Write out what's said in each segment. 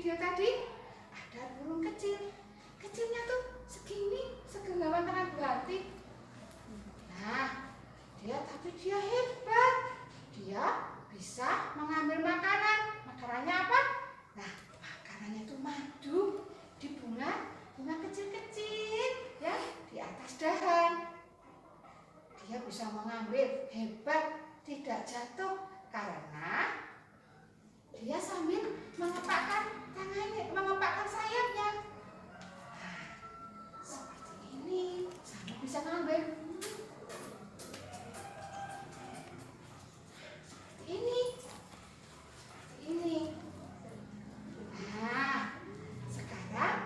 video tadi ada burung kecil. Kecilnya tuh segini, segenggam tangan Bu Hati. Nah, dia hebat. Dia bisa mengambil makanan. Makanannya apa? Nah, makanannya tuh madu di bunga kecil-kecil ya di atas dahan. Dia bisa mengambil, hebat, tidak jatuh karena dia sambil mengepakkan tangannya, mengepakkan sayapnya. Nah, seperti ini, sambil bisa ngambil. Seperti ini. Nah, sekarang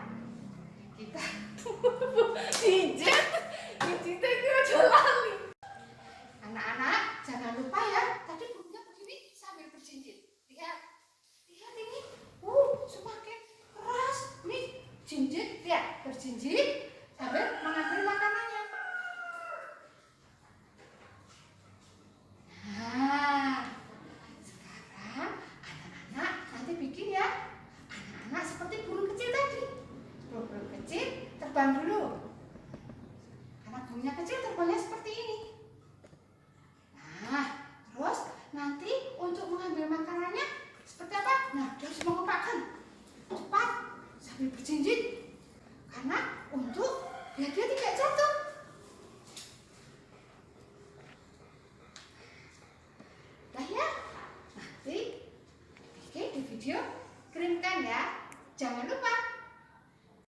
kita Jinjit itu aja lali. Anak-anak, jangan lupa ya, tadi burungnya begini sambil berjinjit. Lihat ini. Semakin keras. Nih, jinjit, lihat, berjinjit sambil mengambil makanannya. Nah, sekarang anak-anak nanti bikin ya. Anak-anak seperti burung kecil tadi. Burung kecil terbang dulu. Karena burungnya kecil, terbangnya seperti ini. Nah, terus nanti untuk mengambil makanannya seperti apa? Nah, dia harus mengepakkan cepat sambil berjinjit. Karena untuk biar dia tidak